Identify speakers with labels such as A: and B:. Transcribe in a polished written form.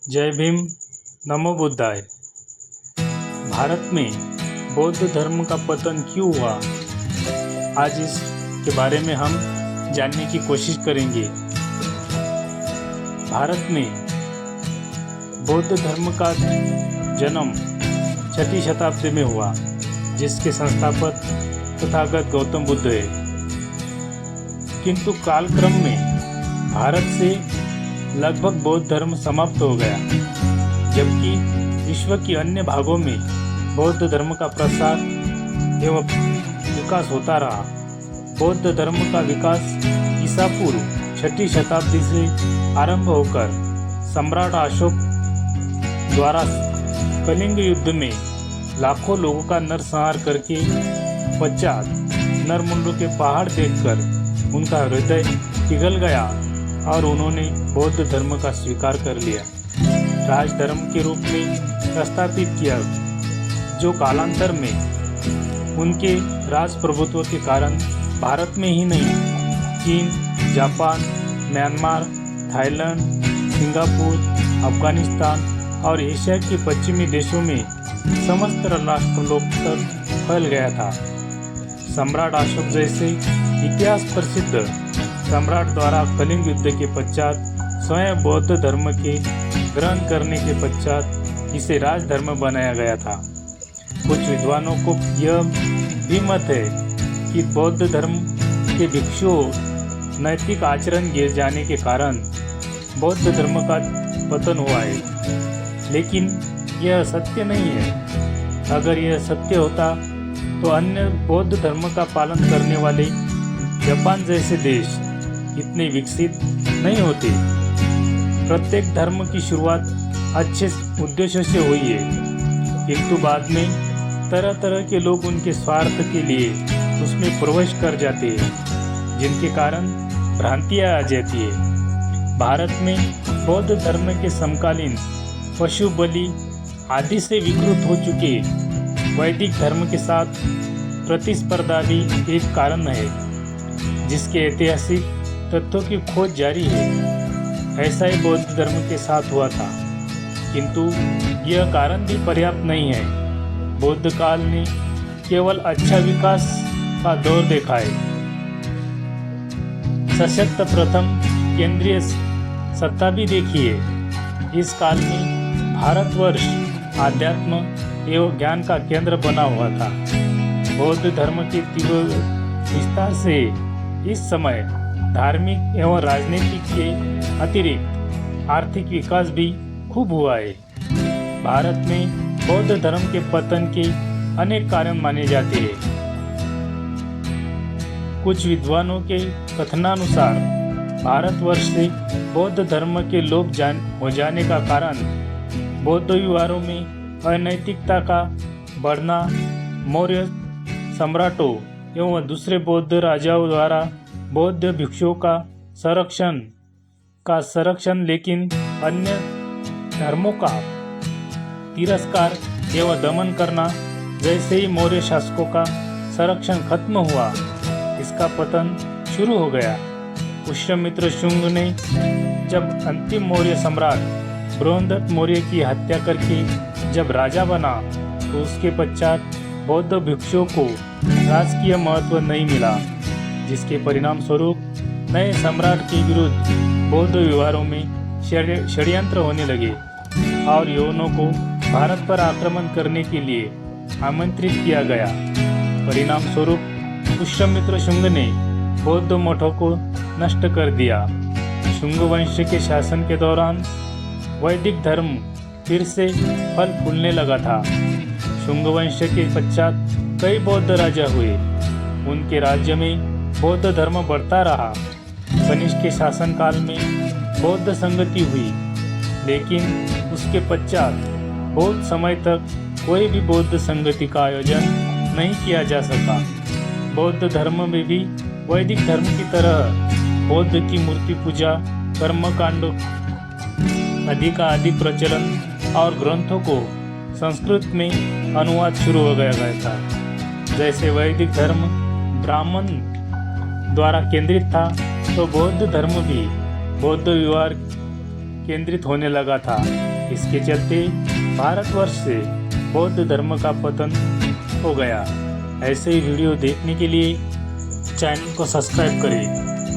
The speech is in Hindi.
A: जय भीम। नमो बुद्धाय। भारत में बौद्ध धर्म का पतन क्यों हुआ, आज इसके बारे में हम जानने की कोशिश करेंगे। भारत में बौद्ध धर्म का जन्म 6वीं शताब्दी में हुआ, जिसके संस्थापक तथागत गौतम बुद्ध है। किंतु कालक्रम में भारत से लगभग बौद्ध धर्म समाप्त हो गया, जबकि विश्व के अन्य भागों में बौद्ध धर्म का प्रसार एवं विकास होता रहा। बौद्ध धर्म का विकास ईसा पूर्व 6वीं शताब्दी से आरंभ होकर सम्राट अशोक द्वारा कलिंग युद्ध में लाखों लोगों का नरसंहार करके पश्चात नरमुंडों के पहाड़ देखकर उनका हृदय पिघल गया और उन्होंने बौद्ध धर्म का स्वीकार कर लिया, राजधर्म के रूप में स्थापित किया, जो कालांतर में उनके राज प्रभुत्व के कारण भारत में ही नहीं, चीन, Japan, Myanmar, Thailand, Singapore, Afghanistan और एशिया के पश्चिमी देशों में समस्त राष्ट्रों तक फैल गया था। सम्राट अशोक जैसे इतिहास प्रसिद्ध सम्राट द्वारा कलिंग युद्ध के पश्चात स्वयं बौद्ध धर्म के ग्रहण करने के पश्चात इसे राजधर्म बनाया गया था। कुछ विद्वानों को यह भी मत है कि बौद्ध धर्म के भिक्षुओं नैतिक आचरण गिर जाने के कारण बौद्ध धर्म का पतन हुआ है, लेकिन यह सत्य नहीं है। अगर यह सत्य होता तो अन्य बौद्ध धर्म का पालन करने वाले जापान जैसे देश इतने विकसित नहीं होते। प्रत्येक धर्म की शुरुआत अच्छे उद्देश्य से हुई है, किंतु बाद में तरह तरह के लोग उनके स्वार्थ के लिए उसमें प्रवेश कर जाते हैं, जिनके कारण भ्रांतियाँ आ जाती है। भारत में बौद्ध धर्म के समकालीन पशु बलि आदि से विकृत हो चुके वैदिक धर्म के साथ प्रतिस्पर्धा भी एक कारण है, जिसके ऐतिहासिक तथ्यों की खोज जारी है। ऐसा ही बौद्ध धर्म के साथ हुआ था, किंतु यह कारण भी पर्याप्त नहीं है। बौद्ध काल ने केवल अच्छा विकास का दौर देखा है। सशक्त प्रथम केंद्रीय सत्ता भी देखी है। इस काल में भारतवर्ष आध्यात्म एवं ज्ञान का केंद्र बना हुआ था। बौद्ध धर्म के तीव्र विस्तार से इस समय धार्मिक एवं राजनीतिक के अतिरिक्त आर्थिक विकास भी खूब हुआ है। भारत में बौद्ध धर्म के पतन के अनेक कारण माने जाते हैं। कुछ विद्वानों के कथनानुसार भारतवर्ष से बौद्ध धर्म के लोप हो जाने का कारण बौद्ध व्यवहारों में अनैतिकता का बढ़ना, मौर्य सम्राटों एवं दूसरे बौद्ध राजाओं द्वारा बौद्ध भिक्षुओं का संरक्षण लेकिन अन्य धर्मों का तिरस्कार एवं दमन करना, जैसे ही मौर्य शासकों का संरक्षण खत्म हुआ, इसका पतन शुरू हो गया। पुष्यमित्र शुंग ने जब अंतिम मौर्य सम्राट बृहद्रथ मौर्य की हत्या करके जब राजा बना, तो उसके पश्चात बौद्ध भिक्षुओं को राजकीय महत्व नहीं मिला, जिसके परिणाम स्वरूप नए सम्राट के विरुद्ध बौद्ध व्यवहारों में षड्यंत्र होने लगे और यवनों को भारत पर आक्रमण करने के लिए आमंत्रित किया गया। परिणाम स्वरूप पुष्यमित्र शुंग ने बौद्ध मठों को नष्ट कर दिया। शुंग वंश के शासन के दौरान वैदिक धर्म फिर से फल फूलने लगा था। शुंग वंश के पश्चात कई बौद्ध राजा हुए। उनके राज्य में बौद्ध धर्म बढ़ता रहा। कनिष्क के शासनकाल में बौद्ध संगति हुई, लेकिन उसके पश्चात बहुत समय तक कोई भी बौद्ध संगति का आयोजन नहीं किया जा सका। बौद्ध धर्म में भी वैदिक धर्म की तरह बौद्ध की मूर्ति पूजा, कर्मकांडों आदि का अधिक प्रचलन और ग्रंथों को संस्कृत में अनुवाद शुरू हो गया था। जैसे वैदिक धर्म ब्राह्मण द्वारा केंद्रित था, तो बौद्ध धर्म भी बौद्ध व्यवहार केंद्रित होने लगा था। इसके चलते भारतवर्ष से बौद्ध धर्म का पतन हो गया। ऐसे ही वीडियो देखने के लिए चैनल को सब्सक्राइब करें।